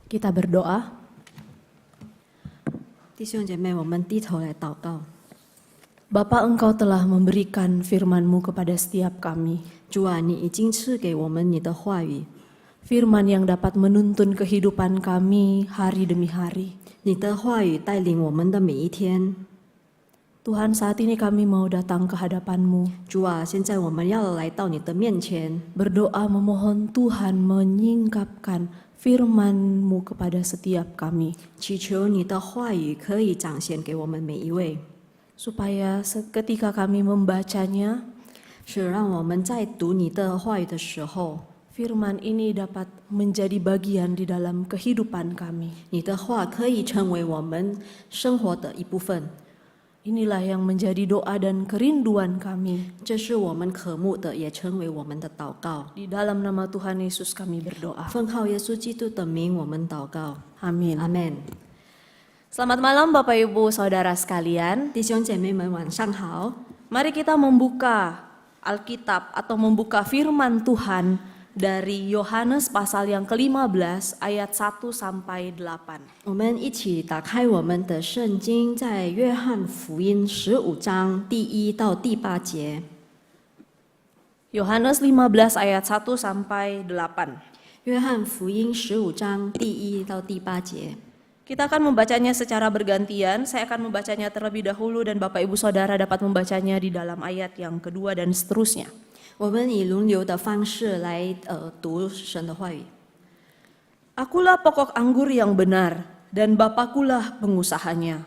Kita berdoa. 弟兄姐妹，我们低头来祷告。 Bapa, Engkau telah memberikan firman-Mu kepada setiap kami. 主啊，你已经赐给我们你的话语， Firman yang dapat menuntun kehidupan kami hari demi hari. 你的话语带领我们的每一天。 Tuhan, saat ini kami mau datang ke hadapan-Mu. 主啊，现在我们要来到你的面前， Berdoa memohon Tuhan menyingkapkan firman-Mu kepada setiap kami. 祈求你的话语可以彰显给我们每一位， Supaya ketika kami membacanya, 是让我们在读你的话语的时候， firman ini dapat menjadi bagian di dalam kehidupan kami. 你的话可以成为我们生活的一部分。 Inilah yang menjadi doa dan kerinduan kami. 这是我们渴慕的，也成为我们的祷告。 Di dalam nama Tuhan Yesus kami berdoa. 奉靠耶稣基督的名，我们祷告。 Amin. 阿门。 Selamat malam Bapak Ibu Saudara sekalian. 弟兄姐妹们，晚上好。 Mari kita membuka Alkitab atau membuka firman Tuhan dari Yohanes pasal yang ke-15 ayat 1 sampai 8. 我们一起打开我们的圣经，在约翰福音15章第1到第8节。 Yohanes 15 ayat 1 sampai 8. 约翰福音15章第1到第8节。 Kita akan membacanya secara bergantian. Saya akan membacanya terlebih dahulu dan Bapak Ibu Saudara dapat membacanya di dalam ayat yang kedua dan seterusnya. 我们以轮流的方式来读神的话语。 Akulah pokok anggur yang benar dan Bapakulah pengusahanya.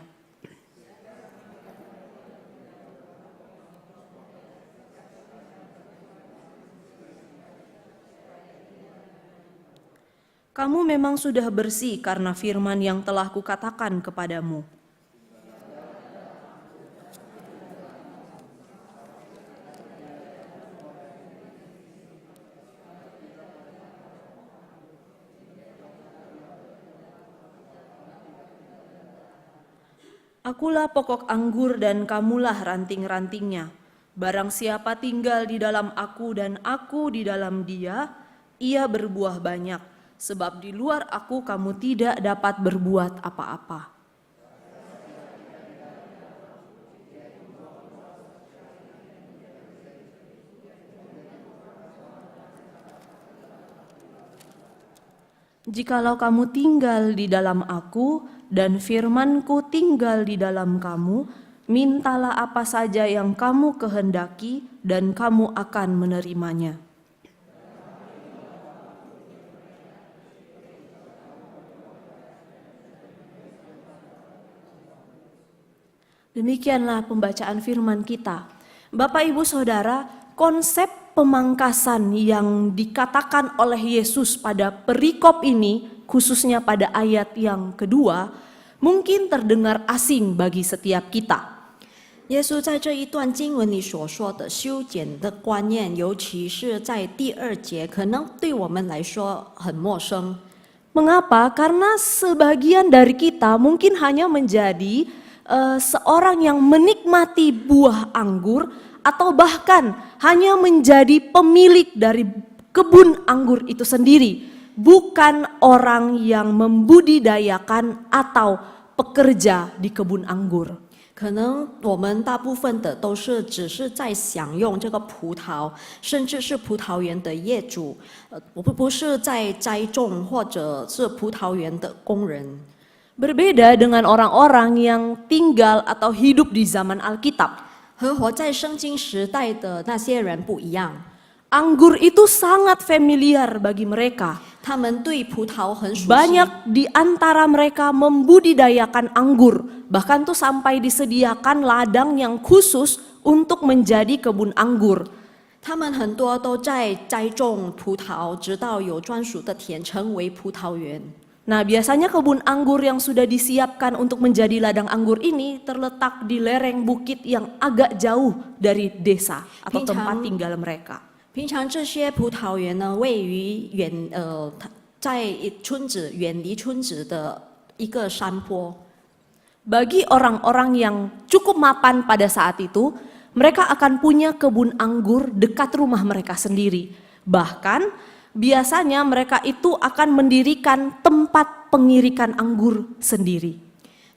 Kamu memang sudah bersih karena firman yang telah kukatakan kepadamu. Akulah pokok anggur dan kamulah ranting-rantingnya. Barang siapa tinggal di dalam aku dan aku di dalam dia, ia berbuah banyak. Sebab di luar aku kamu tidak dapat berbuat apa-apa. Jikalau kamu tinggal di dalam aku dan firmanku tinggal di dalam kamu, mintalah apa saja yang kamu kehendaki dan kamu akan menerimanya. Demikianlah pembacaan firman kita. Bapak Ibu Saudara, konsep pemangkasan yang dikatakan oleh Yesus pada perikop ini, khususnya pada ayat yang kedua, mungkin terdengar asing bagi setiap kita. 耶稣在这一段经文里所说的修剪的观念，尤其是在第2节，可能对我们来说很陌生。 Mengapa? Karena sebagian dari kita mungkin hanya menjadi seorang yang menikmati buah anggur atau bahkan hanya menjadi pemilik dari kebun anggur itu sendiri, bukan orang yang membudidayakan atau pekerja di kebun anggur. 可能我们大部分的都是只是在享用这个葡萄，甚至是葡萄园的业主，不是在栽种或者是葡萄园的工人。 Berbeda dengan orang-orang yang tinggal atau hidup di zaman Alkitab. 和活在圣经时代的那些人不一样， Anggur itu sangat familiar bagi mereka. 他们对葡萄很熟悉。 Banyak di antara mereka membudidayakan anggur. Bahkan tuh sampai disediakan ladang yang khusus untuk menjadi kebun anggur. 他们很多都在栽种葡萄，直到有专属的田，成为葡萄园。 Nah, biasanya kebun anggur yang sudah disiapkan untuk menjadi ladang anggur ini terletak di lereng bukit yang agak jauh dari desa atau tempat tinggal mereka. 平常这些葡萄园呢，位于在村子远离村子的一个山坡。 Bagi orang-orang yang cukup mapan pada saat itu, mereka akan punya kebun anggur dekat rumah mereka sendiri. Bahkan biasanya mereka itu akan mendirikan tempat pengirikan anggur sendiri.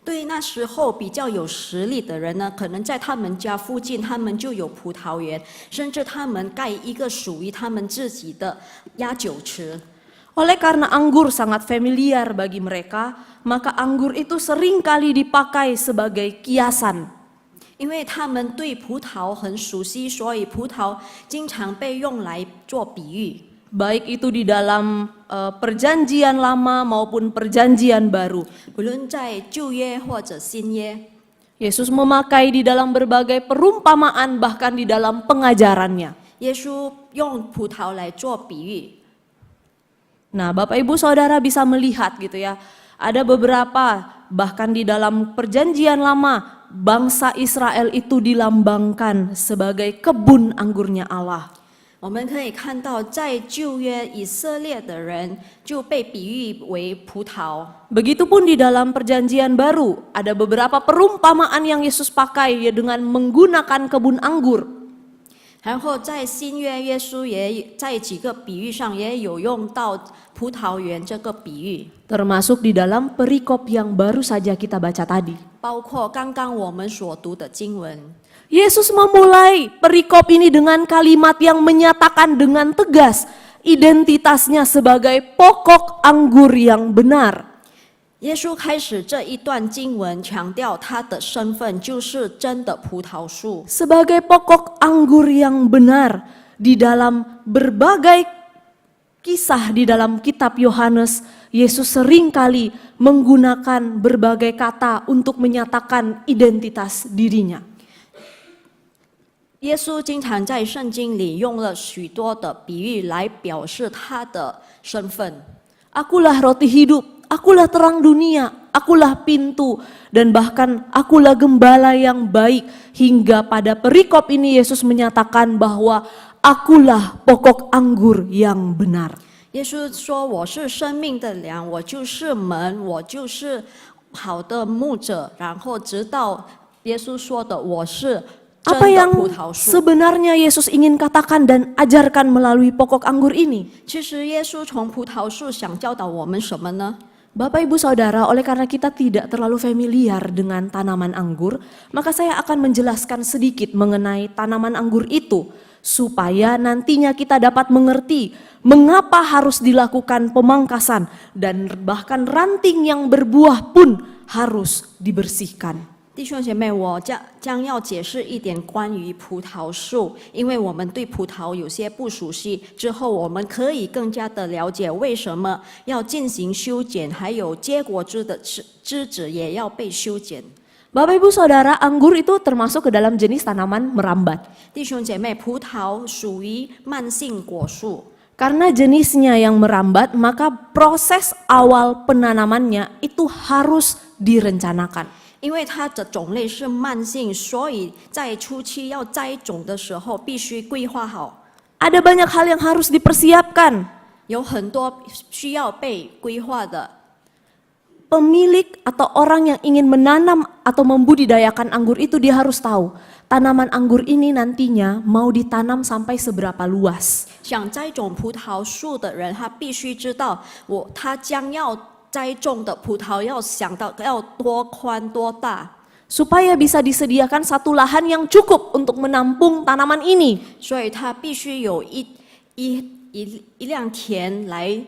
对那时候比较有实力的人呢，可能在他们家附近，他们就有葡萄园，甚至他们盖一个属于他们自己的压酒池。 Oleh karena anggur sangat familiar bagi mereka, maka anggur itu seringkali dipakai sebagai kiasan. 因为他们对葡萄很熟悉，所以葡萄经常被用来做比喻。 Baik itu di dalam perjanjian lama maupun perjanjian baru. 无论在旧约或者新约， Yesus memakai di dalam berbagai perumpamaan bahkan di dalam pengajarannya. 耶稣用葡萄来做比喻。 Nah, Bapak Ibu Saudara bisa melihat gitu ya. Ada beberapa bahkan di dalam perjanjian lama bangsa Israel itu dilambangkan sebagai kebun anggurnya Allah. 我们可以看到，在旧约以色列的人就被比喻为葡萄。 Begitupun di dalam perjanjian baru ada beberapa perumpamaan yang Yesus pakai ya dengan menggunakan kebun anggur. 然后在新约，耶稣也在几个比喻上也有用到葡萄园这个比喻， Termasuk di dalam perikop yang baru saja kita baca tadi. 包括刚刚我们所读的经文。 Yesus memulai perikop ini dengan kalimat yang menyatakan dengan tegas identitasnya sebagai pokok anggur yang benar. 耶稣开始这一段经文，强调他的身份就是真的葡萄树， Sebagai pokok anggur yang benar di dalam berbagai kisah di dalam kitab Yohanes, Yesus seringkali menggunakan berbagai kata untuk menyatakan identitas dirinya. 耶稣经常在圣经里用了许多的比喻来表示他的身份。 Akulah roti hidup, akulah terang dunia, akulah pintu, dan bahkan akulah gembala yang baik. Hingga pada perikop ini Yesus menyatakan bahwa akulah pokok anggur yang benar. 耶稣说：“我是生命的粮，我就是门，我就是好的牧者。”然后直到耶稣说的：“我是真 Apa 的 yang 葡萄树。” sebenarnya Yesus ingin katakan dan ajarkan melalui pokok anggur ini? 其实耶稣从葡萄树想教导我们什么呢？ Bapak Ibu Saudara, oleh karena kita tidak terlalu familiar dengan tanaman anggur, maka saya akan menjelaskan sedikit mengenai tanaman anggur itu, supaya nantinya kita dapat mengerti mengapa harus dilakukan pemangkasan dan bahkan ranting yang berbuah pun harus dibersihkan. 弟兄姐妹，我将要解释一点关于葡萄树，因为我们对葡萄有些不熟悉，之后我们可以更加的了解为什么要进行修剪，还有结果子的枝子也要被修剪。 Bapak Ibu Saudara, anggur itu termasuk ke dalam jenis tanaman merambat. 弟兄姐妹，葡萄属于慢性果树， Karena jenisnya yang merambat, maka proses awal penanamannya itu harus direncanakan. 因为它的种类是慢性，所以在初期要栽种的时候必须规划好， Ada banyak hal yang harus dipersiapkan. 有很多需要被规划的。 Pemilik atau orang yang ingin menanam atau membudidayakan anggur itu dia harus tahu tanaman anggur ini nantinya mau ditanam sampai seberapa luas. 想栽种葡萄树的人，他必须知道他将要栽种的葡萄要想到要多宽多大， Supaya bisa disediakan satu lahan yang cukup untuk menampung tanaman ini. 所以他必须有一辆田来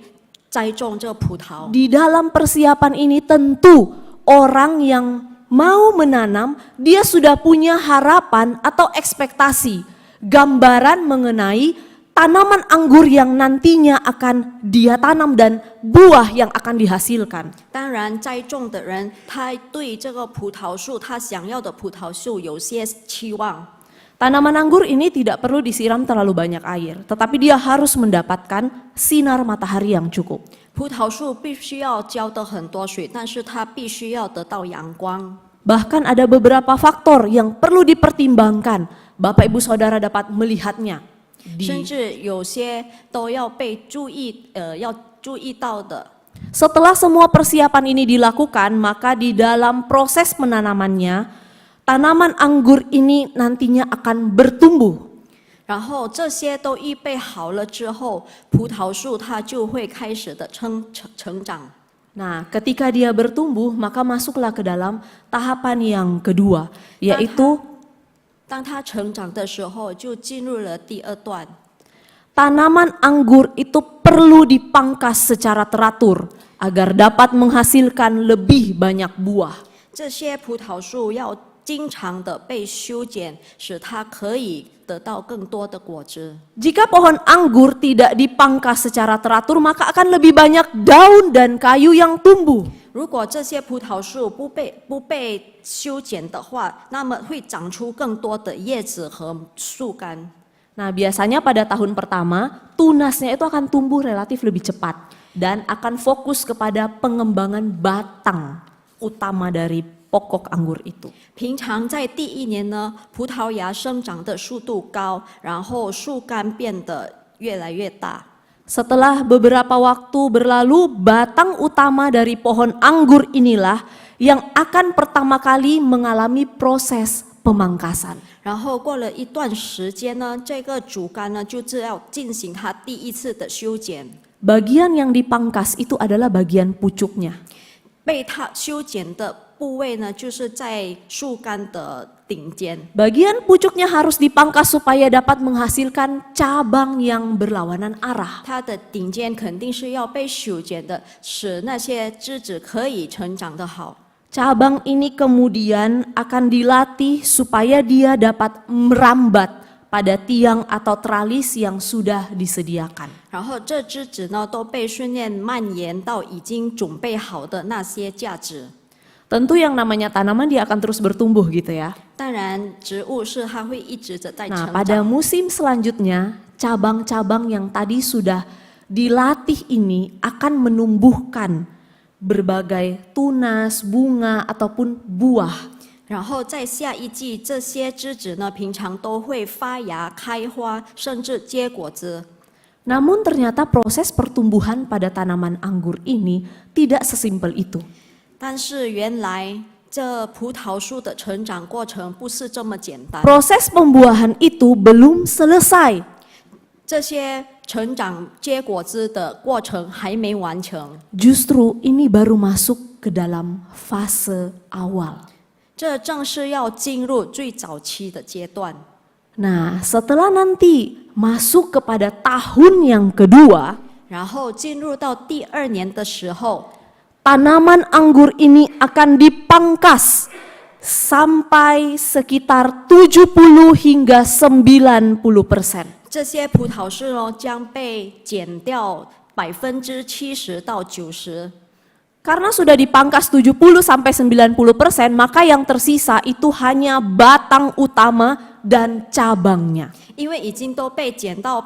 栽种这个葡萄。 Di dalam persiapan ini tentu orang yang mau menanam dia sudah punya harapan atau ekspektasi, gambaran mengenai tanaman anggur yang nantinya akan dia tanam dan buah yang akan dihasilkan. 当然，栽种的人他对这个葡萄树，他想要的葡萄树有些期望。 Tanaman anggur ini tidak perlu disiram terlalu banyak air, tetapi dia harus mendapatkan sinar matahari yang cukup. 葡萄树必须要浇得很多水，但是它必须要得到阳光。 Bahkan ada beberapa faktor yang perlu dipertimbangkan. Bapak Ibu Saudara dapat melihatnya. 甚至有些都要被要注意到的。 Setelah semua persiapan ini dilakukan, maka di dalam proses penanamannya, tanaman anggur ini nantinya akan bertumbuh. 然后这些都预备好了之后，葡萄树它就会开始的成长。Nah, ketika dia bertumbuh, maka masuklah ke dalam tahapan yang kedua, yaitu 当它成长的时候，就进入了第二段。 tanaman anggur itu perlu dipangkas secara teratur agar dapat menghasilkan lebih banyak buah. 这些葡萄树要经常的被修剪，使它可以得到更多的果子。 Jika pohon anggur tidak dipangkas secara teratur, maka akan lebih banyak daun dan kayu yang tumbuh. 如果这些葡萄树不被修剪的话，那么会长出更多的叶子和树干。 Nah, biasanya pada tahun pertama, tunasnya itu akan tumbuh relatif lebih cepat dan akan fokus kepada pengembangan batang utama dari pokok anggur itu. 平常在第一年呢，葡萄芽生长的速度高，然后树干变得越来越大。 Setelah beberapa waktu berlalu, batang utama dari pohon anggur inilah yang akan pertama kali mengalami proses pemangkasan. 然后过了一段时间呢，这个主干呢就是要进行它第一次的修剪。 Bagian yang dipangkas itu adalah bagian pucuknya. 被它修剪的部位呢，就是在树干的顶尖。 Bagian pucuknya harus dipangkas supaya dapat menghasilkan cabang yang berlawanan arah. 它的顶尖肯定是要被修剪的，使那些枝子可以成长得好。 Cabang ini kemudian akan dilatih supaya dia dapat merambat pada tiang atau tralis yang sudah disediakan. 然后这枝子呢都被训练蔓延到已经准备好的那些架子。 Tentu yang namanya tanaman dia akan terus bertumbuh gitu ya. 当然，植物是它会一直的在 Nah, 成 pada 长。 musim selanjutnya, cabang-cabang yang tadi sudah dilatih ini akan menumbuhkan berbagai tunas, bunga, ataupun buah. 然后在下一季，这些枝子呢平常都会发芽、开花，甚至结果子。 Namun ternyata proses pertumbuhan pada tanaman anggur ini tidak sesimpel itu. 但是原来这葡萄树的成长过程不是这么简单。 Proses pembuahan itu belum selesai. 这些成长结果子的过程还没完成， Justru ini baru masuk ke dalam fase awal. 这正是要进入最早期的阶段。 Nah, setelah nanti masuk kepada tahun yang kedua, 然后进入到第二年的时候， tanaman anggur ini akan dipangkas sampai sekitar 70 hingga 90%. 这些葡萄树呢将被剪掉70%到90%。 Karena sudah dipangkas 70 sampai 90%, maka yang tersisa itu hanya batang utama dan cabangnya. 因为已经都被剪到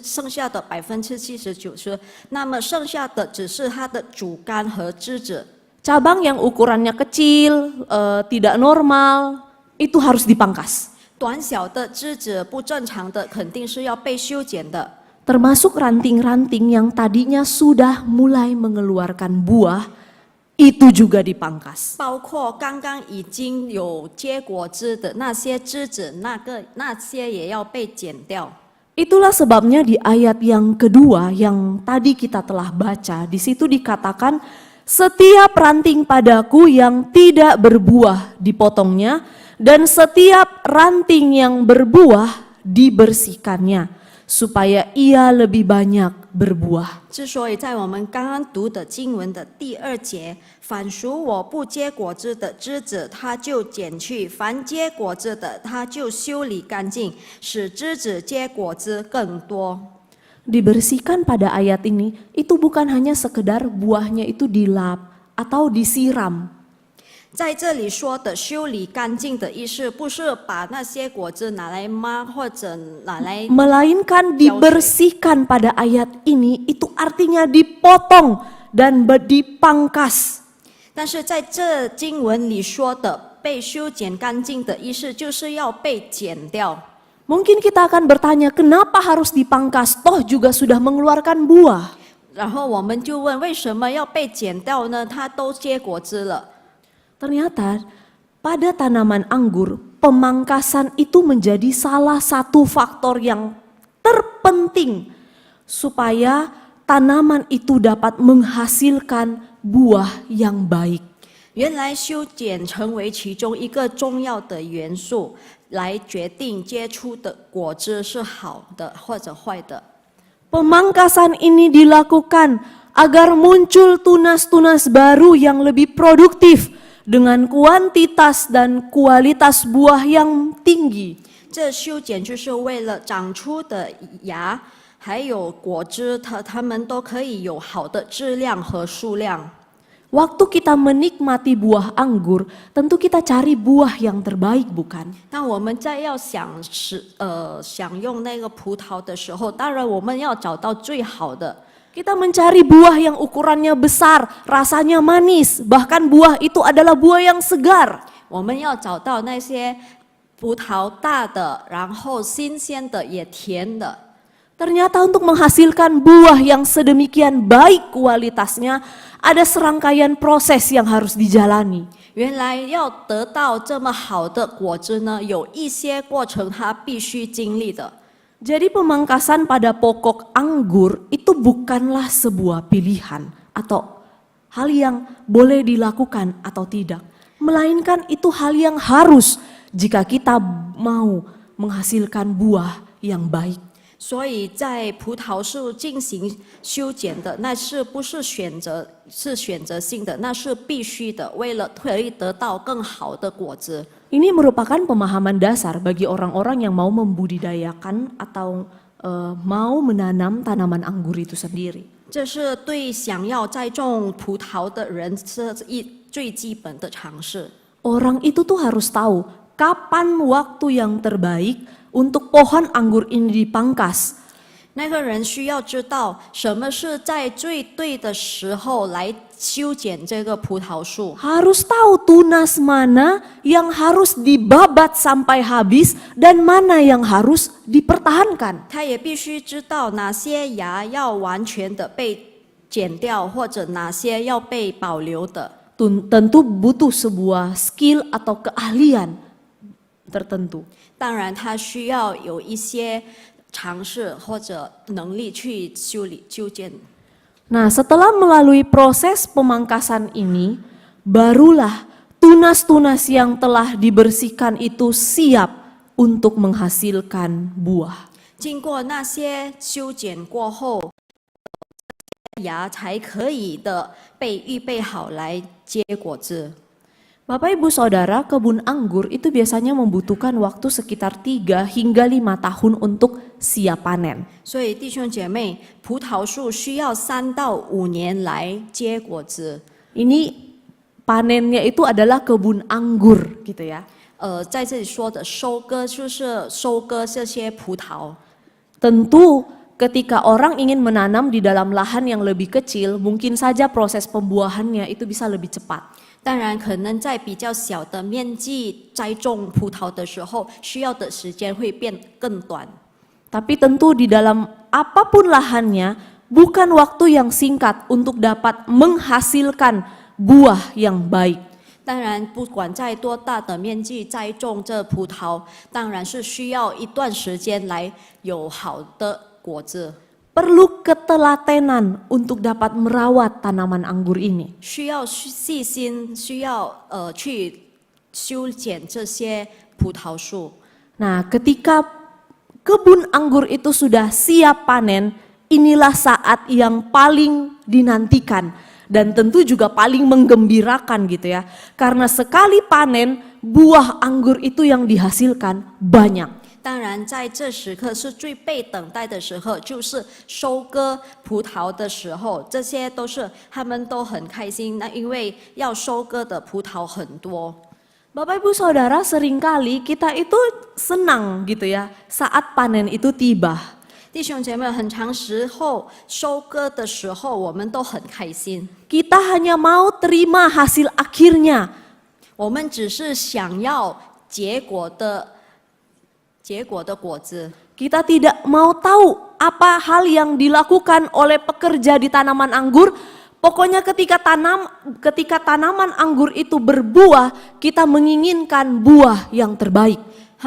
剩下的70%-90%，那么剩下的只是它的主干和枝子。 Cabang yang ukurannya kecil, tidak normal, itu harus dipangkas. 短小的枝子不正常的肯定是要被修剪的。 Termasuk ranting-ranting yang tadinya sudah mulai mengeluarkan buah, itu juga dipangkas. 包括刚刚已经有结果枝的那些枝子，那些也要被剪掉。 Itulah sebabnya di ayat yang kedua yang tadi kita telah baca, di situ dikatakan setiap ranting padaku yang tidak berbuah dipotongnya dan setiap ranting yang berbuah dibersihkannya supaya ia lebih banyak berbuah. 之所以在我们刚刚读的经文的第2节，凡属我不结果子的枝子，它就剪去；凡结果子的，它就修理干净，使枝子结果子更多。 Dibersihkan pada ayat ini itu bukan hanya sekedar buahnya itu dilap atau disiram. 在这里说的修理干净的意思，不是把那些果子拿来抹或者拿来， Melainkan dibersihkan pada ayat ini itu artinya dipotong dan dipangkas. 但是在这经文里说的被修剪干净的意思，就是要被剪掉。 Mungkin kita akan bertanya, kenapa harus dipangkas? Toh juga sudah mengeluarkan buah. 然后我们就问，为什么要被剪掉呢？它都结果子了。 Ternyata pada tanaman anggur, pemangkasan itu menjadi salah satu faktor yang terpenting supaya tanaman itu dapat menghasilkan buah yang baik. 原来修剪成为其中一个重要的元素，来决定结出的果子是好的或者坏的。 Pemangkasan ini dilakukan agar muncul tunas-tunas baru yang lebih produktif dengan kuantitas dan kualitas buah yang tinggi. 这修剪就是为了长出的芽还有果汁，它们都可以有好的质量和数量。 Waktu kita menikmati buah anggur, tentu kita cari buah yang terbaik, bukan? 当我们在要享用那个葡萄的时候，当然我们要找到最好的。 Kita mencari buah yang ukurannya besar, rasanya manis, bahkan buah itu adalah buah yang segar. 我们要找到那些葡萄大的，然后新鲜的也甜的。 Ternyata untuk menghasilkan buah yang sedemikian baik kualitasnya, ada serangkaian proses yang harus dijalani. 原来要得到这么好的果子呢，有一些过程它必须经历的。 Jadi pemangkasan pada pokok anggur itu bukanlah sebuah pilihan atau hal yang boleh dilakukan atau tidak. Melainkan itu hal yang harus jika kita mau menghasilkan buah yang baik. 所以在葡萄树进行修剪的，那是不是选择性的，那是必须的，为了可以得到更好的果子。 Ini merupakan pemahaman dasar bagi orang-orang yang mau membudidayakan atau mau menanam tanaman anggur itu sendiri. 这是对想要栽种葡萄的人是最基本的常识。 Orang itu tuh harus tahu kapan waktu yang terbaik untuk pohon anggur ini dipangkas. 那个人需要知道什么是在最对的时候来修剪这个葡萄树。 Harus tahu tunas mana yang harus dibabat sampai habis dan mana yang harus dipertahankan. 他也必须知道哪些芽要完全的被剪掉，或者哪些要被保留的。 Tentu butuh sebuah skill atau keahlian tertentu. 当然，他需要有一些尝试或者能力去修剪。 Nah, setelah melalui proses pemangkasan ini, barulah tunas-tunas yang telah dibersihkan itu siap untuk menghasilkan buah. 经过那些修剪过后，芽才可以的被预备好来结果子。 Bapak Ibu Saudara, kebun anggur itu biasanya membutuhkan waktu sekitar 3 hingga 5 tahun untuk siap panen. 所以弟兄姐妹，葡萄树需要3到5年来结果子。 Ini panennya itu adalah kebun anggur gitu ya. 在这里说的收割就是收割这些葡萄。 Tentu ketika orang ingin menanam di dalam lahan yang lebih kecil, mungkin saja proses pembuahannya itu bisa lebih cepat. 当然，可能在比较小的面积栽种葡萄的时候，需要的时间会变更短。 Tapi tentu di dalam apapun lahannya, bukan waktu yang singkat untuk dapat menghasilkan buah yang baik. 当然，不管在多大的面积栽种这葡萄，当然是需要一段时间来有好的果子。 Perlu ketelatenan untuk dapat merawat tanaman anggur ini. 需要细心，需要去修剪这些葡萄树。 Nah, ketika kebun anggur itu sudah siap panen, inilah saat yang paling dinantikan dan tentu juga paling menggembirakan gitu ya. Karena sekali panen, buah anggur itu yang dihasilkan banyak. 当然，在这时刻是最被等待的时候，就是收割葡萄的时候，这些都是他们都很开心。那因为要收割的葡萄很多。 Bapak Ibu Saudara, seringkali kita itu senang gitu ya saat panen itu tiba. 弟兄姐妹，很长时候收割的时候，我们都很开心。 Kita hanya mau terima hasil akhirnya. 我们只是想要结果的果子。 Kita tidak mau tahu apa hal yang dilakukan oleh pekerja di tanaman anggur. Pokoknya ketika tanaman anggur itu berbuah, kita menginginkan buah yang terbaik.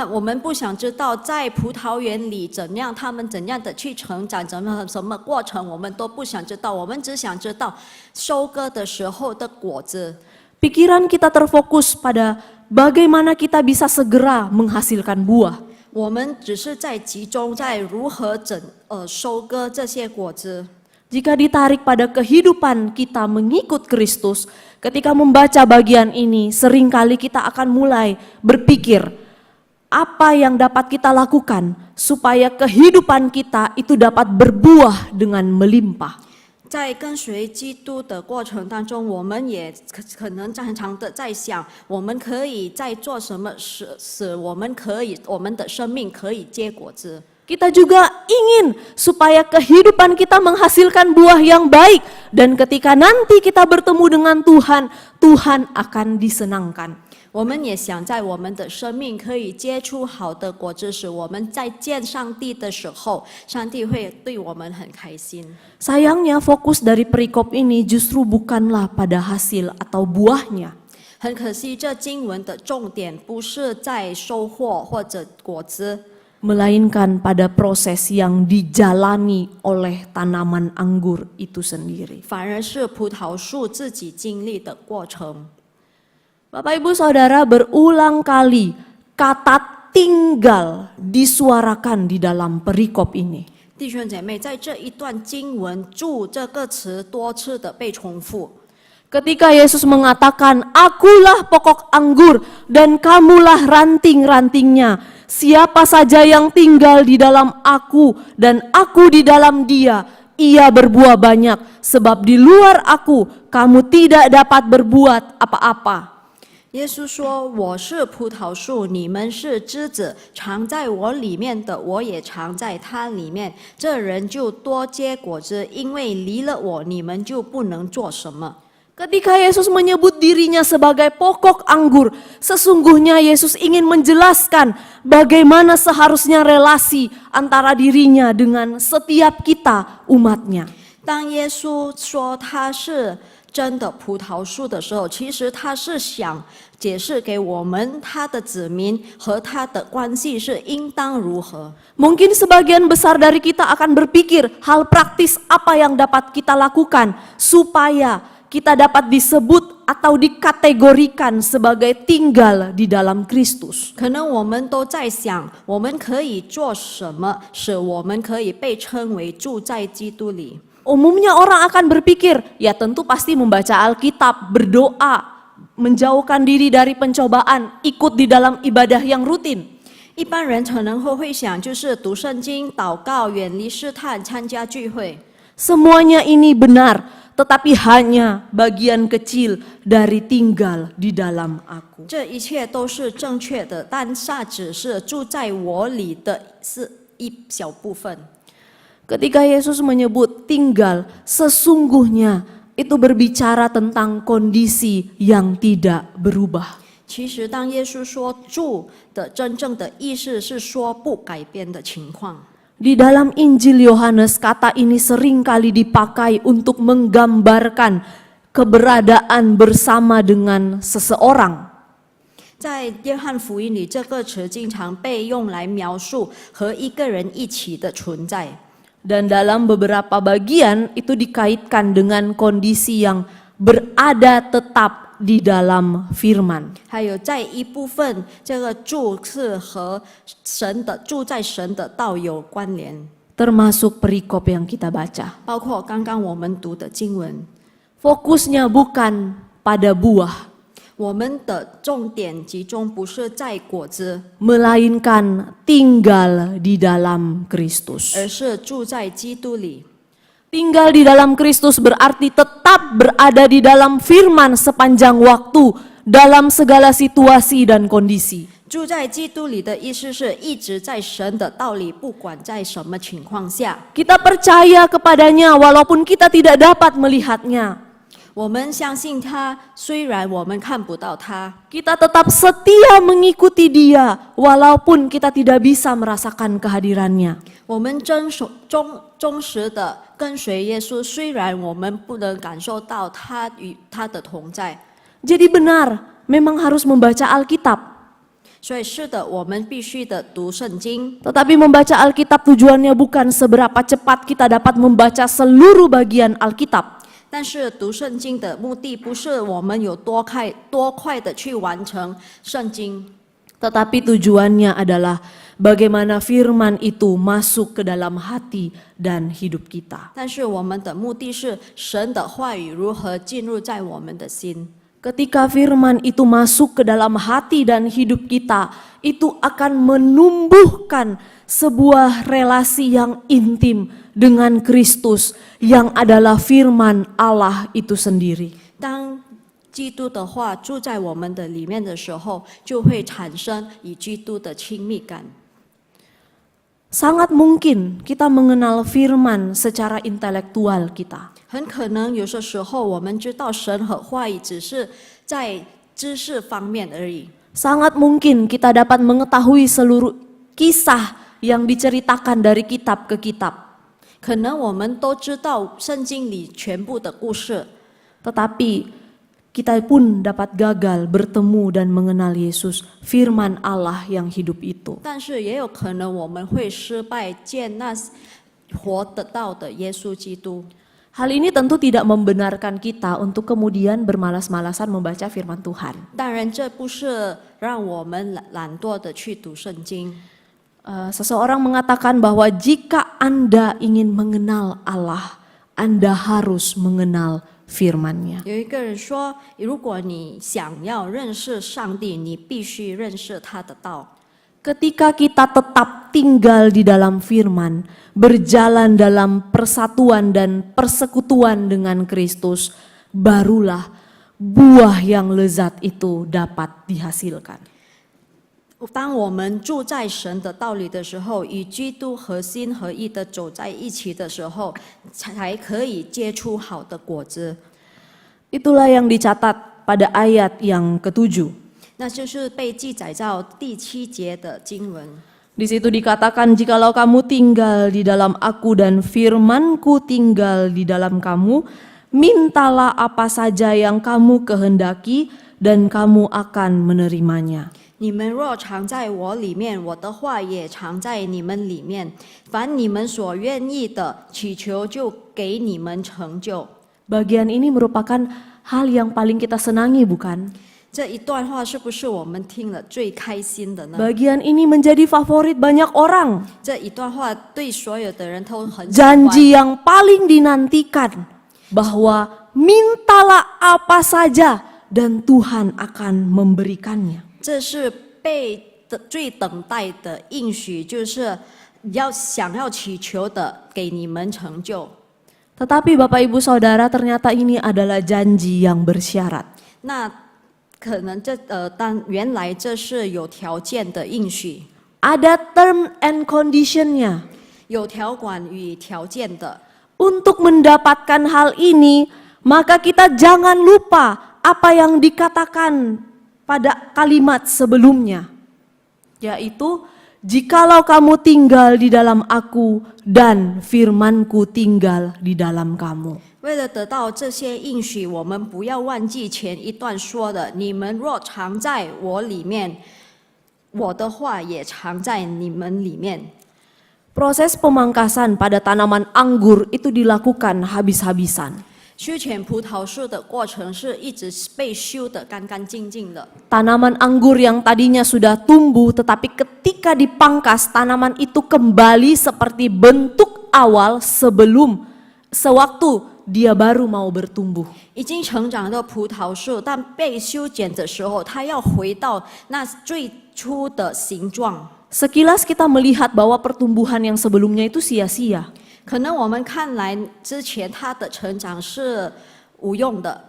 我们不想知道在葡萄园里怎样，他们怎样的去成长，什么过程，我们都不想知道。我们只想知道收割的时候的果子。Pikiran kita terfokus pada bagaimana kita bisa segera menghasilkan buah. 我们只是在集中在如何收割这些果子。Jika ditarik pada kehidupan kita mengikut Kristus, ketika membaca bagian ini, seringkali kita akan mulai berpikir, apa yang dapat kita lakukan supaya kehidupan kita itu dapat berbuah dengan melimpah. 在跟随基督的过程当中，我们也可能常常的在想，我们可以在做什么使我们的生命可以结果子。Kita juga ingin supaya kehidupan kita menghasilkan buah yang baik, dan ketika nanti kita bertemu dengan Tuhan, Tuhan akan disenangkan. 我们也想在我们的生命可以结出好的果子，使我们在见上帝的时候，上帝会对我们很开心。 Sayangnya fokus dari perikop ini justru bukanlah pada hasil atau buahnya. 很可惜，这经文的重点不是在收获或者果子， melainkan pada proses yang dijalani oleh tanaman anggur itu sendiri. 反而是葡萄树自己经历的过程。 Bapak Ibu Saudara, berulang kali kata tinggal disuarakan di dalam perikop ini. 弟兄姐妹，在这一段经文“住”这个词多次的被重复。 Ketika Yesus mengatakan, "Akulah pokok anggur dan kamulah ranting-rantingnya. Siapa saja yang tinggal di dalam aku dan aku di dalam dia, ia berbuah banyak. Sebab di luar aku, kamu tidak dapat berbuat apa-apa." 耶稣说：“我是葡萄树，你们是枝子，藏在我里面的，我也藏在他里面。这人就多结果子，因为离了我，你们就不能做什么。” Ketika Yesus menyebut dirinya sebagai pokok anggur, sesungguhnya Yesus ingin menjelaskan bagaimana seharusnya relasi antara dirinya dengan setiap kita umatnya. 当耶稣说他是真的葡萄树的时候，其实他是想解释给我们他的子民和他的关系是应当如何。 Mungkin sebagian besar dari kita akan berpikir hal praktis apa yang dapat kita lakukan supaya kita dapat disebut atau dikategorikan sebagai tinggal di dalam Kristus. 可能我们都在想，我们可以做什么，使我们可以被称为住在基督里。 Umumnya orang akan berpikir, ya tentu pasti membaca Alkitab, berdoa, menjauhkan diri dari pencobaan, ikut di dalam ibadah yang rutin. 一般人可能会想，就是读圣经、祷告、远离试探、参加聚会。 Semuanya ini benar, tetapi hanya bagian kecil dari tinggal di dalam aku. 这一切都是正确的，但那只是住在我里的是一小部分。 Ketika Yesus menyebut tinggal, sesungguhnya itu berbicara tentang kondisi yang tidak berubah. 其实，当耶稣说“住”的真正的意思是说不改变的情况。 Di dalam Injil Yohanes, kata ini seringkali dipakai untuk menggambarkan keberadaan bersama dengan seseorang. 在约翰福音里，这个词经常被用来描述和一个人一起的存在。 Dan dalam beberapa bagian itu dikaitkan dengan kondisi yang berada tetap di dalam firman. 还有在一部分，这个住是和神的住在神的道有关联， Termasuk perikop yang kita baca. 包括刚刚我们读的经文。 Fokusnya bukan pada buah, 我们的重点集中不是在果子， melainkan tinggal di dalam Kristus. 而是住在基督里。 Tinggal di dalam Kristus berarti tetap berada di dalam firman sepanjang waktu, dalam segala situasi dan kondisi. 住在基督里的意思是一直在神的道理，不管在什么情况下， Kita percaya kepadanya walaupun kita tidak dapat melihatnya. 我们相信他，虽然我们看不到他， Kita tetap setia mengikuti dia walaupun kita tidak bisa merasakan kehadirannya. 我们忠实的跟随耶稣，虽然我们不能感受到他与他的同在。 Jadi benar, memang harus membaca Alkitab. 所以是的，我们必须的读圣经。 Tetapi membaca Alkitab tujuannya bukan seberapa cepat kita dapat membaca seluruh bagian Alkitab. 但是读圣经的目的不是我们有多快的去完成圣经， Tetapi tujuannya adalah bagaimana firman itu masuk ke dalam hati dan hidup kita. 但是我们的目的是神的话语如何进入在我们的心。 Ketika firman itu masuk ke dalam hati dan hidup kita, itu akan menumbuhkan sebuah relasi yang intim dengan Kristus yang adalah firman Allah itu sendiri. 当基督的话住在我们的里面的时候，就会产生与基督的亲密感。 Sangat mungkin kita mengenal firman secara intelektual kita. 很可能有些时候我们知道神和话语只是在知识方面而已。 Sangat mungkin kita dapat mengetahui seluruh kisah yang diceritakan dari kitab ke kitab. 可能我们都知道圣经里全部的故事， Tetapi kita pun dapat gagal bertemu dan mengenal Yesus, firman Allah yang hidup itu. 但是也有可能我们会失败见那活得到的耶稣基督。 Hal ini tentu tidak membenarkan kita untuk kemudian bermalas-malasan membaca firman Tuhan. 当然，这不是让我们懒惰的去读圣经。 Seseorang mengatakan bahwa jika Anda ingin mengenal Allah, Anda harus mengenal firman-Nya. 有一个人说，如果你想要认识上帝，你必须认识他的道。 Ketika kita tetap tinggal di dalam firman, berjalan dalam persatuan dan persekutuan dengan Kristus, barulah buah yang lezat itu dapat dihasilkan. 当我们住在神的道理的时候，与基督合心合意的走在一起的时候，才可以结出好的果子。 Itulah yang dicatat pada ayat yang ke-7. 那就是被记载到第7节的经文。 Di situ dikatakan, jikalau kamu tinggal di dalam aku dan firmanku tinggal di dalam kamu, mintalah apa saja yang kamu kehendaki dan kamu akan menerimanya. 你们若常在我里面，我的话也常在你们里面。凡你们所愿意的，祈求就给你们成就。 Bagian ini merupakan hal yang paling kita senangi, bukan? 这一段话是不是我们听了最开心的呢？ Bagian ini menjadi favorit banyak orang. 这一段话对所有的人都很喜欢。 Janji yang paling dinantikan bahwa mintalah apa saja dan Tuhan akan memberikannya. 这是被最等待的应许，就是想要祈求的，给你们成就。 Tetapi Bapak Ibu Saudara, ternyata ini adalah janji yang bersyarat. 那可能原来这是有条件的应许， Ada term and condition-nya. 有条款与条件的。 Untuk mendapatkan hal ini, maka kita jangan lupa apa yang dikatakan pada kalimat sebelumnya, yaitu jikalau kamu tinggal di dalam aku dan firmanku tinggal di dalam kamu. 为了得到这些应许，我们不要忘记前一段说的：你们若常在我里面，我的话也常在你们里面。 Proses pemangkasan pada tanaman anggur itu dilakukan habis-habisan. 修剪葡萄树的过程是一直被修得干干净净的。 Tanaman anggur yang tadinya sudah tumbuh, tetapi ketika dipangkas, tanaman itu kembali seperti bentuk awal sewaktu dia baru mau bertumbuh. 已经成长的葡萄树，但被修剪的时候，它要回到那最初的形状。 Sekilas kita melihat bahwa pertumbuhan yang sebelumnya itu sia-sia. 可能我们看来之前它的成长是无用的，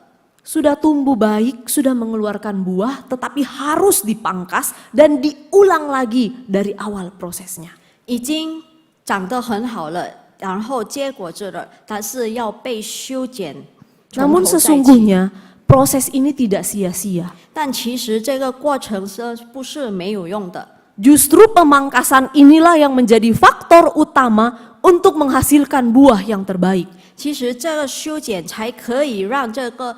Sudah tumbuh baik, sudah mengeluarkan buah, tetapi harus dipangkas dan diulang lagi dari awal prosesnya. 已经长得很好了，然后结果子了，但是要被修剪。从 Namun 头再起 sesungguhnya proses ini tidak sia-sia. 但其实这个过程是不是没有用的？ Justru pemangkasan inilah yang menjadi faktor utama untuk menghasilkan buah yang terbaik. 其实这个修剪才可以让这个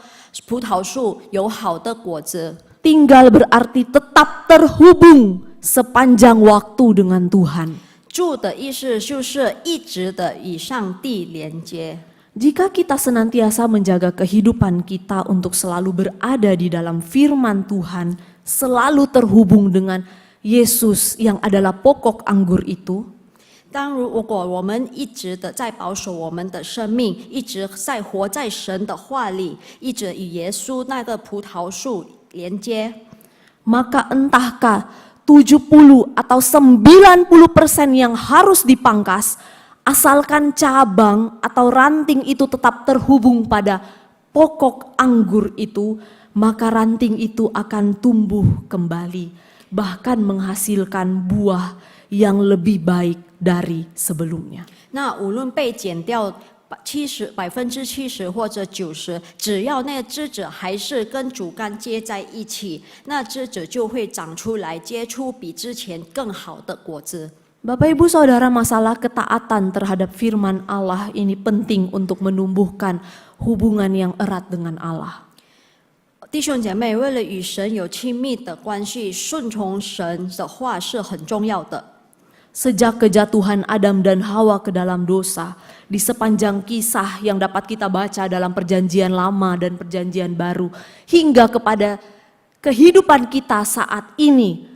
葡萄树有好的果子。Tinggal berarti tetap terhubung sepanjang waktu dengan Tuhan. 住的意思就是一直的与上帝连接。 Jika kita senantiasa menjaga kehidupan kita untuk selalu berada di dalam firman Tuhan, selalu terhubung dengan Yesus yang adalah pokok anggur itu, 如果我们一直的在保守我们的生命，一直在活在神的话里，一直与耶稣那个葡萄树连接， maka entahkah 70 atau 90% yang harus dipangkas, asalkan cabang atau ranting itu tetap terhubung pada pokok anggur itu, maka ranting itu akan tumbuh kembali, bahkan menghasilkan buah yang lebih baik dari sebelumnya. 那无论被剪掉70%或者90%，只要那个枝子还是跟主干接在一起，那枝子就会长出来，结出比之前更好的果子。 Bapak Ibu Saudara, masalah ketaatan terhadap firman Allah ini penting untuk menumbuhkan hubungan yang erat dengan Allah. 弟兄姐妹，为了与神有亲密的关系，顺从神的话是很重要的。 Sejak kejatuhan Adam dan Hawa ke dalam dosa, di sepanjang kisah yang dapat kita baca dalam perjanjian lama dan perjanjian baru, hingga kepada kehidupan kita saat ini,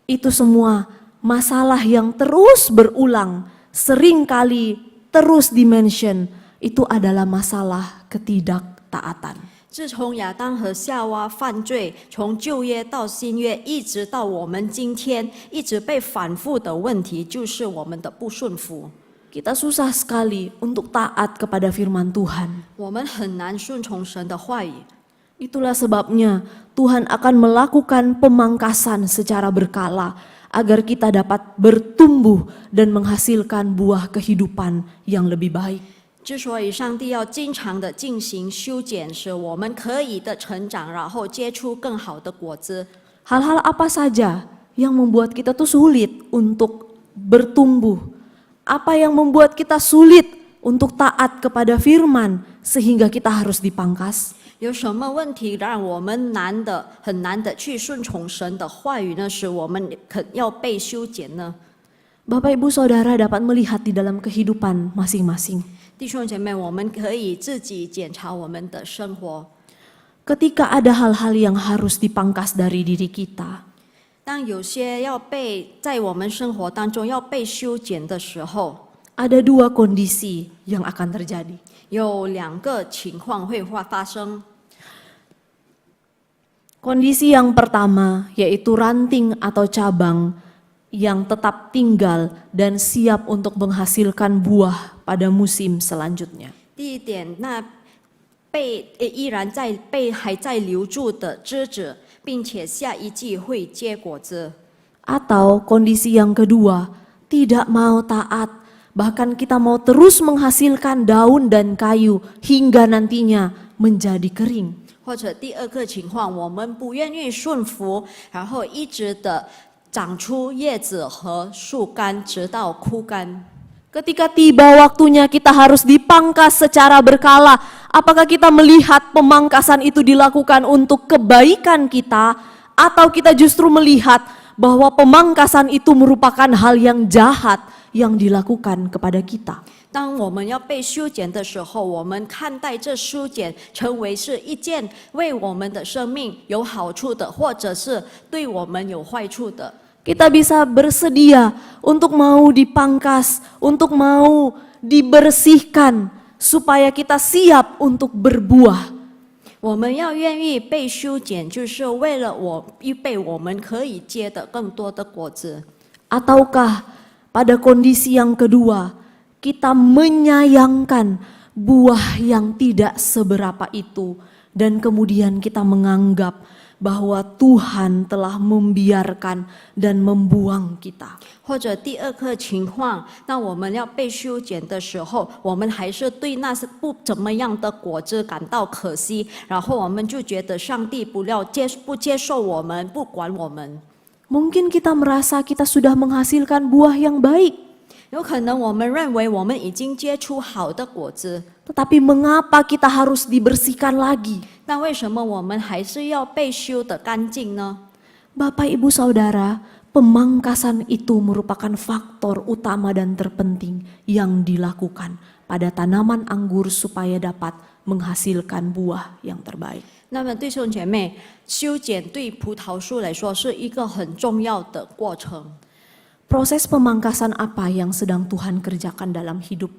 itu semua masalah yang terus berulang, seringkali terus dimention, itu adalah masalah ketidaktaatan. 自从亚当和夏娃犯罪，从旧约到新约，一直到我们今天，一直被反复的问题就是我们的不顺服。 Kita susah sekali untuk taat kepada firman Tuhan. 我们很难顺从神的话语， Itulah sebabnya Tuhan akan melakukan pemangkasan secara berkala agar kita dapat bertumbuh dan menghasilkan buah kehidupan yang lebih baik. 之所以上帝要经常的进行修剪，使我们可以的成长，然后结出更好的果子。 Hal-hal apa saja yang membuat kita tuh sulit untuk bertumbuh? Apa yang membuat kita sulit untuk taat kepada firman sehingga kita harus dipangkas? 有什么问题让我们很难的去顺从神的话语呢？使我们要被修剪呢？ Bapak Ibu Saudara dapat melihat di dalam kehidupan masing-masing. 弟兄姐妹，我们可以自己检查我们的生活。 Ketika ada hal-hal yang harus dipangkas dari diri kita, 当有些在我们生活当中要被修剪的时候， ada dua kondisi yang akan terjadi. 有2个情况会发生。 Kondisi yang pertama yaitu ranting atau cabang yang tetap tinggal dan siap untuk menghasilkan buah pada musim selanjutnya. 第一点，那依然还在留住的枝子，并且下一季会结果子。 Atau kondisi yang kedua, tidak mau taat, bahkan kita mau terus menghasilkan daun dan kayu hingga nantinya menjadi kering. 或者第2个情况，我们不愿意顺服，然后一直的长出叶子和树干，直到枯干。 Ketika tiba waktunya kita harus dipangkas secara berkala, apakah kita melihat pemangkasan itu dilakukan untuk kebaikan kita, atau kita justru melihat bahwa pemangkasan itu merupakan hal yang jahat yang dilakukan kepada kita? 当我们要被修剪的时候，我们看待这修剪成为是一件为我们的生命有好处的，或者是对我们有坏处的。 Kita bisa bersedia untuk mau dipangkas, untuk mau dibersihkan, supaya kita siap untuk berbuah. 我们要愿意被修剪，就是为了预备我们可以结的更多的果子。 Ataukah pada kondisi yang kedua, kita menyayangkan buah yang tidak seberapa itu, dan kemudian kita menganggap bahwa Tuhan telah membiarkan dan membuang kita. 或者第2个情况，那我们要被修剪的时候，我们还是对那些不怎么样的果子感到可惜，然后我们就觉得上帝不接受我们，不管我们。 Mungkin kita merasa kita sudah menghasilkan buah yang baik, 有可能我们认为我们已经结出好的果子， tetapi mengapa kita harus dibersihkan lagi? 但为什么我们还是要被修得干净呢？ Bapak Ibu Saudara, pemangkasan itu merupakan faktor utama dan terpenting yang dilakukan pada tanaman anggur supaya dapat menghasilkan buah yang terbaik. 那么弟兄姐妹，修剪对葡萄树来说是一个很重要的过程。 Proses pemangkasan apa yang sedang Tuhan kerjakan dalam hidup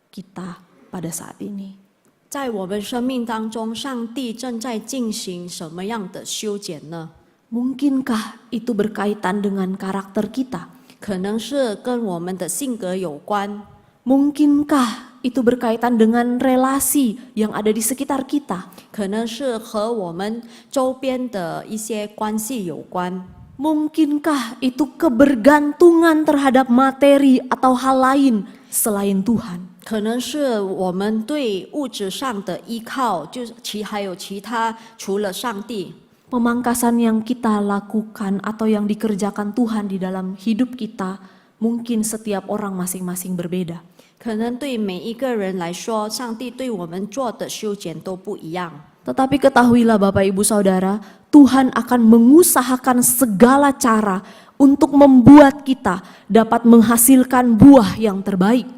kita pada saat ini? 在我们生命当中，上帝正在进行什么样的修剪呢？ Mungkinkah itu berkaitan dengan karakter kita? 可能是跟我们的性格有关， Mungkinkah itu berkaitan dengan relasi yang ada di sekitar kita? 可能是和我们周边的一些关系有关， Mungkinkah itu kebergantungan terhadap materi atau hal lain selain Tuhan? 可能是我们对物质上的依靠，就是还有其他除了上帝。 Pemangkasan yang kita lakukan atau yang dikerjakan Tuhan di dalam hidup kita, mungkin setiap orang masing-masing berbeda. 可能对每一个人来说，上帝对我们做的修剪都不一样。 Tetapi ketahuilah Bapak Ibu Saudara, Tuhan akan mengusahakan segala cara untuk membuat kita dapat menghasilkan buah yang terbaik.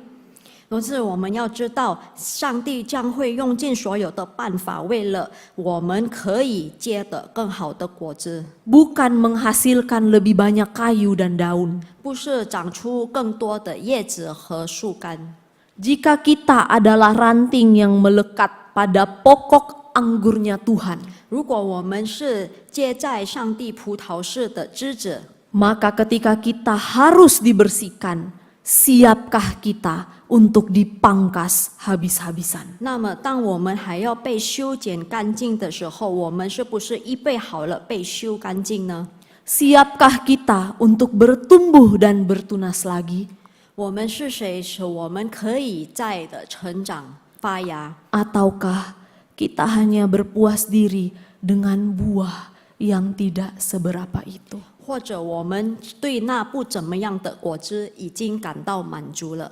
但是我们要知道，上帝将会用尽所有的办法，为了我们可以结得更好的果子， Bukan menghasilkan lebih banyak kayu dan daun. 不是长出更多的叶子和树干。 Jika kita adalah ranting yang melekat pada pokok anggurnya Tuhan, 如果我们是结在上帝葡萄树的枝子， maka ketika kita harus dibersihkan, siapkah kita untuk dipangkas habis-habisan? 那么当我们还要被修剪干净的时候，我们是不是预备好了被修干净呢？ Siapkah kita untuk bertumbuh dan bertunas lagi? 我们是谁，使我们可以在的成长发芽？ Ataukah kita hanya berpuas diri dengan buah yang tidak seberapa itu? 或者我们对那不怎么样的果子已经感到满足了？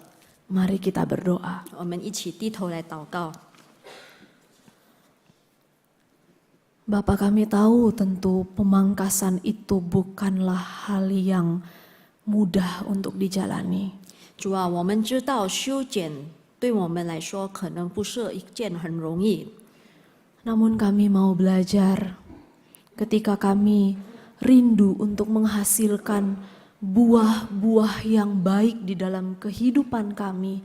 Mari kita berdoa. 我们一起低头来祷告。 Bapa, kami tahu tentu pemangkasan itu bukanlah hal yang mudah untuk dijalani. 主啊，我们知道修剪对我们来说可能不是一件很容易， Namun kami mau belajar ketika kami rindu untuk menghasilkan buah-buah yang baik di dalam kehidupan kami.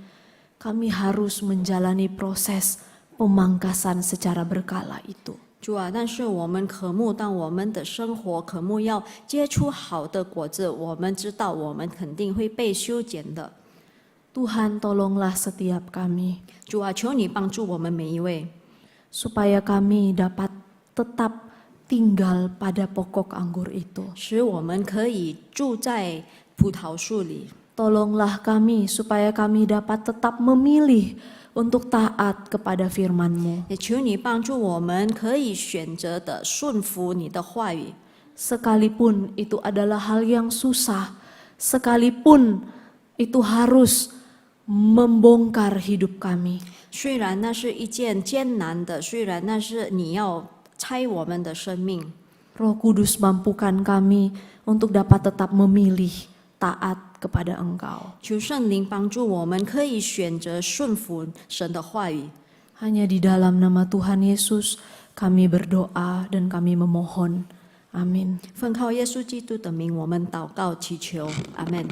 Kami harus menjalani proses pemangkasan secara berkala itu. 主啊，但是我们渴慕，当我们的生活渴慕要结出好的果子，我们知道我们肯定会被修剪的。 Tuhan, tolonglah setiap kami 主啊，求你帮助我们每一位， supaya kami dapat tetap tinggal pada pokok anggur itu. 使我们可以住在葡萄树里。 Tolonglah kami supaya kami dapat tetap memilih untuk taat kepada firman-Mu. 也求你帮助我们可以选择的顺服你的话语， Sekalipun itu adalah hal yang susah, sekalipun itu harus membongkar hidup kami. 虽然那是一件艰难的，虽然那是你要拆我们的生命， Roh Kudus mampukan kami untuk dapat tetap memilih taat kepada Engkau. 求圣灵帮助我们可以选择顺服神的话语。 Hanya di dalam nama Tuhan Yesus kami berdoa dan kami memohon. Amin. 奉靠耶稣基督的名，我们祷告祈求，阿门。